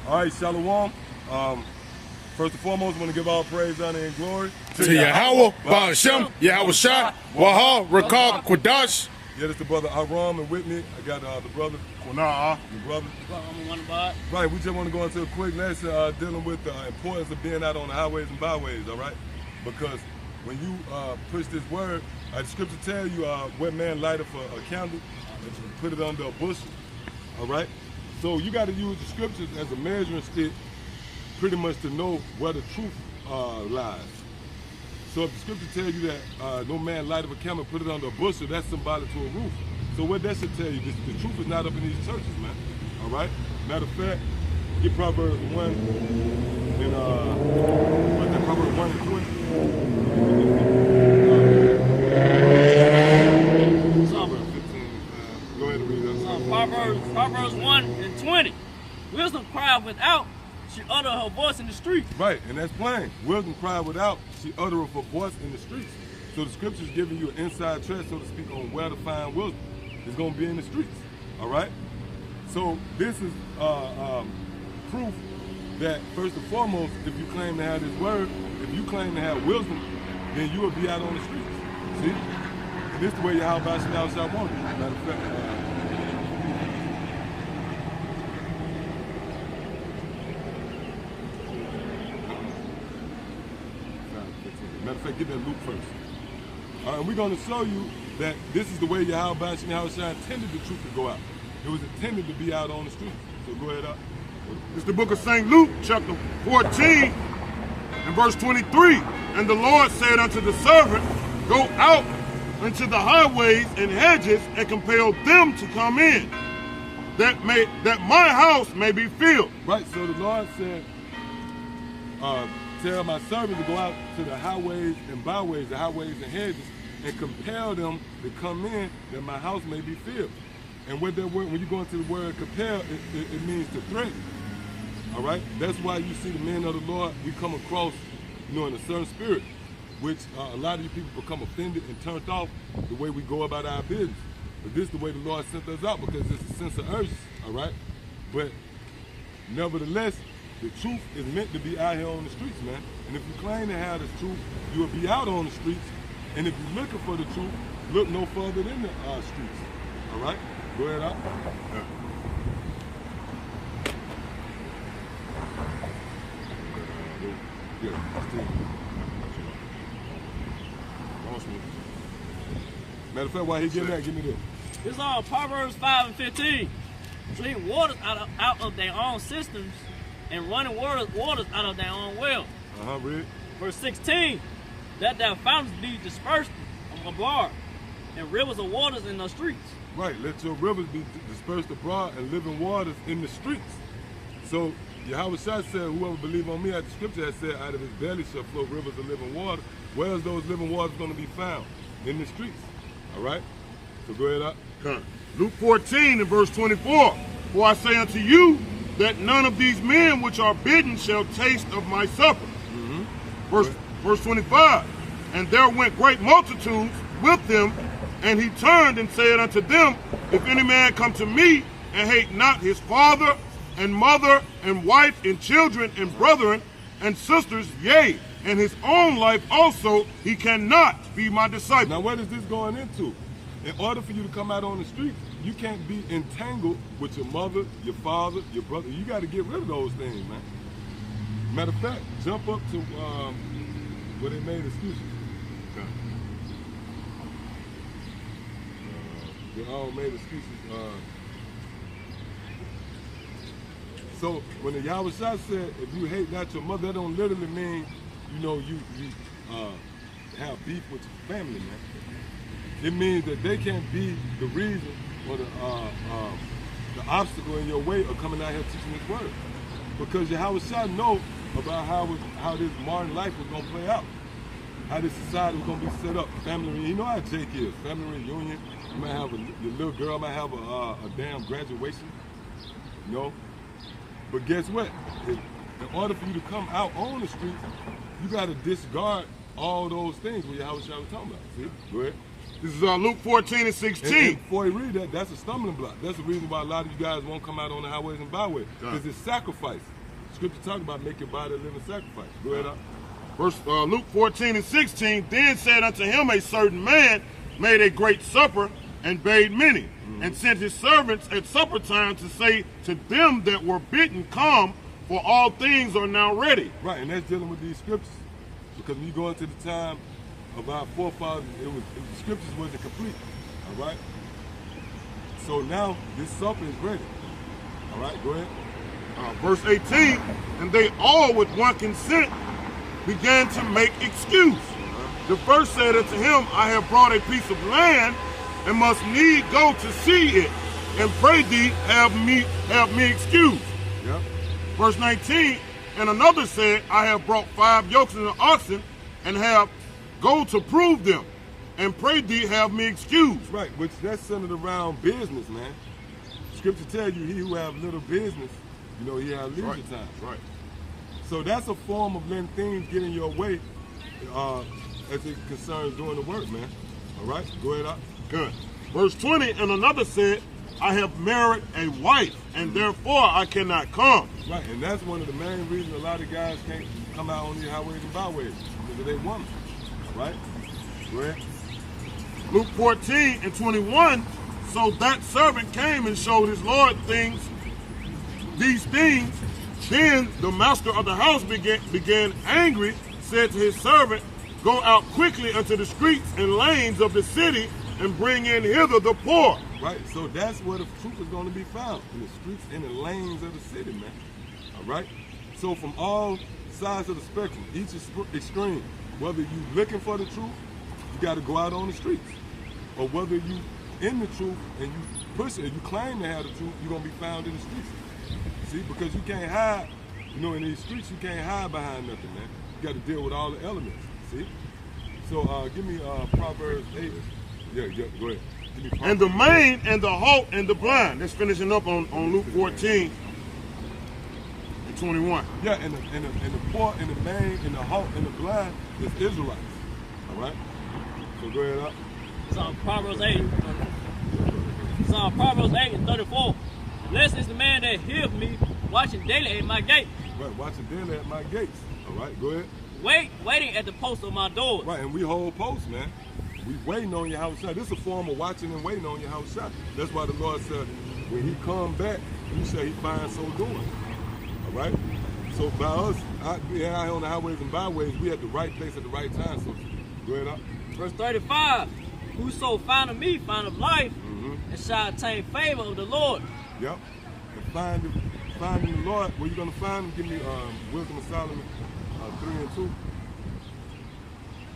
All right, Shalom. First and foremost, I want to give all praise, honor, and glory to Yahweh, Ba'ashem, Yahweh Shah, Wahal, Rakal, Quadash. Yeah, that's the brother Aram, and with me, I got the brother Quanah. the brother. I'm Right, we just want to go into a quick lesson dealing with the importance of being out on the highways and byways, all right? Because when you push this word, the scripture tell you what man lighted for a candle, and you put it under a bushel, all right? So you got to use the scriptures as a measuring stick pretty much to know where the truth lies. So if the scripture tells you that no man light of a camel, put it under a bushel, that's symbolic to a roof. So what that should tell you, the truth is not up in these churches, man. All right? Matter of fact, get Proverbs 1 and Proverbs 1 and 20. Proverbs 15. Go ahead and read that. Proverbs 1 and 20. Wisdom cried without, she uttered her voice in the streets. Right, and that's plain. Wisdom cried without, she uttereth her voice in the streets. So the scripture's giving you an inside track, so to speak, on where to find wisdom. It's going to be in the streets, all right? So this is proof that, first and foremost, if you claim to have this word, if you claim to have wisdom, then you will be out on the streets. See? And this is the way Yahweh shall want it. Matter of fact, matter of fact, get that Luke first. And we're going to show you that this is the way Yahweh intended the truth to go out. It was intended to be out on the streets. So go ahead up. It's the book of St. Luke, chapter 14, and verse 23. And the Lord said unto the servant, go out into the highways and hedges and compel them to come in, that my house may be filled. Right, so the Lord said, tell my servant to go out to the highways and byways, the highways and hedges, and compel them to come in that my house may be filled. And what that word, when you go into the word compel, it means to threaten. All right? That's why you see the men of the Lord, we come across, in a certain spirit, which a lot of you people become offended and turned off the way we go about our business. But this is the way the Lord sent us out, because it's a sense of urgency, all right? But nevertheless, the truth is meant to be out here on the streets, man. And if you claim to have the truth, you will be out on the streets. And if you're looking for the truth, look no further than the streets. All right? Go ahead out. Matter of fact, while he getting that, give me this. This is all Proverbs 5 and 15. Drink waters out of their own systems, and running waters out of their own well. Read. Verse 16, let their fountains be dispersed abroad, and rivers of waters in the streets. Right, let your rivers be dispersed abroad and living waters in the streets. So Yahweh Shah said, whoever believe on me, as the scripture has said, out of his belly shall flow rivers of living water. Where is those living waters going to be found? In the streets. All right? So go ahead up. Luke 14 and verse 24. For I say unto you, that none of these men which are bidden shall taste of my supper. Verse 25. And there went great multitudes with them, and he turned and said unto them, if any man come to me and hate not his father and mother and wife and children and brethren and sisters, yea, and his own life also, he cannot be my disciple. Now what is this going into? In order for you to come out on the streets, you can't be entangled with your mother, your father, your brother. You got to get rid of those things, man. Matter of fact, jump up to where they made excuses. They all made excuses. So when the Yahweh Shah said, if you hate not your mother, that don't literally mean, you have beef with your family, man. It means that they can't be the reason or the obstacle in your way of coming out here teaching this word. Because Yahweh Shah know about how this modern life was going to play out. How this society was going to be set up. Family reunion. You know how Jake is. Family reunion. You might have your little girl might have a damn graduation. But guess what? In order for you to come out on the streets, you got to discard all those things what Yahweh Shah was talking about. See? Go ahead. This is Luke 14 and 16. And before you read that, that's a stumbling block. That's the reason why a lot of you guys won't come out on the highways and byways. Because it's sacrifice. Scripture talk about make your body a living sacrifice. Go ahead. Verse Luke 14 and 16. Then said unto him a certain man, made a great supper, and bade many, and sent his servants at supper time to say to them that were bidden, come, for all things are now ready. Right, and that's dealing with these scriptures. Because when you go into the time of our forefathers, the scriptures wasn't complete. All right? So now this supper is ready. All right, go ahead. Verse 18, and they all with one consent began to make excuse. The first said unto him, I have brought a piece of land, and must need go to see it, and pray thee have me excused. Yep. Verse 19, and another said, I have brought 5 yokes of oxen, and have go to prove them, and pray thee have me excused. Right, which that's centered around business, man. Scripture tells you he who have little business, you know, he have leisure time. Right. So that's a form of letting things get in your way as it concerns doing the work, man. All right, go ahead. Good. Verse 20, and another said, I have married a wife, and therefore I cannot come. Right, and that's one of the main reasons a lot of guys can't come out on these highways and byways, because of their woman. All right, go ahead. Luke 14 and 21, so that servant came and showed his Lord these things. Then the master of the house began angry, said to his servant, go out quickly unto the streets and lanes of the city, and bring in hither the poor. Right, so that's where the truth is going to be found, in the streets and the lanes of the city, man. All right? So from all sides of the spectrum, each extreme, whether you looking for the truth, you got to go out on the streets. Or whether you in the truth and you push it, and you claim to have the truth, you're going to be found in the streets. See, because you can't hide, you know, in these streets, you can't hide behind nothing, man. You got to deal with all the elements, see? So give me Proverbs 8. Yeah, go ahead. And the maimed and the halt and the blind. That's finishing up on Luke 14 and 21. Yeah, and the poor and the maimed and the halt and the blind is Israelites. All right? So go ahead up. It's on Proverbs 8. It's on Proverbs 8 and 34. Blessed is the man that heareth me, watching daily at my gate. Right, watching daily at my gates. All right, go ahead. Waiting at the post of my doors. Right, and we hold posts, man. We waiting on your house shot. This is a form of watching and waiting on your house shot. That's why the Lord said, when he come back, you shall he find so doing. All right? So by us, out on the highways and byways, we at the right place at the right time. So go ahead up. Verse 35, whoso findeth me findeth life, and shall attain favor of the Lord. Yep. And finding the Lord, where you going to find him? Give me Wisdom of Solomon 3 and 2.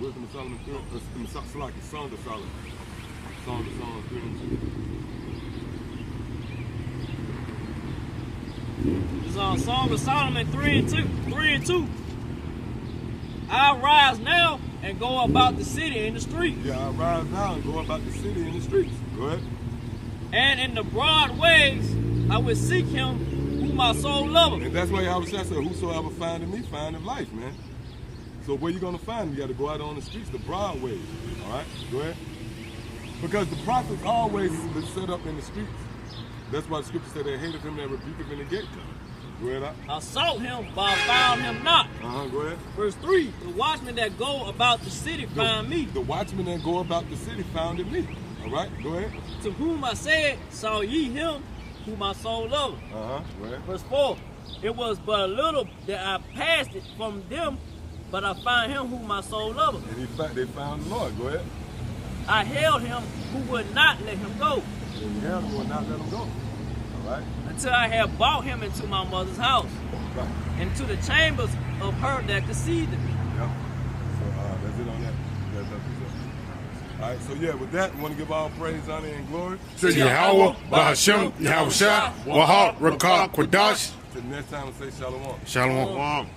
Wisdom of Solomon 3, Song of Solomon. Song of Solomon 3 and 2. It's on Song of Solomon 3 and 2. I rise now and go about the city in the streets. Yeah, I rise now and go about the city in the streets. Go ahead. And in the broad ways I will seek him whom my soul loveth. And that's why Yahweh said, whosoever findeth me, findeth life, man. So where you going to find him? You got to go out on the streets, the broad ways. All right? Go ahead. Because the prophets always been set up in the streets. That's why the scripture said they hated him that rebuked him in the gate. Go ahead. I sought him, but I found him not. Go ahead. Verse 3, the watchmen that go about the city find me. The watchmen that go about the city found me. All right? Go ahead. To whom I said, saw ye him whom my soul loveth. Go ahead. Verse 4, it was but a little that I passed it from them, but I found him whom my soul loveth. And they found the Lord. Go ahead. I held him who would not let him go. And you held him would not let him go. All right. Until I had brought him into my mother's house. Right. And to the chambers of her that conceived me. Yep. So that's it on that. All right, so yeah, with that, we want to give all praise, honor, and glory to Yahweh, Bahashem, Yahweh Shah, Wahal, Rakah, Quadash. Till the next time, we say Shalom. Shalom.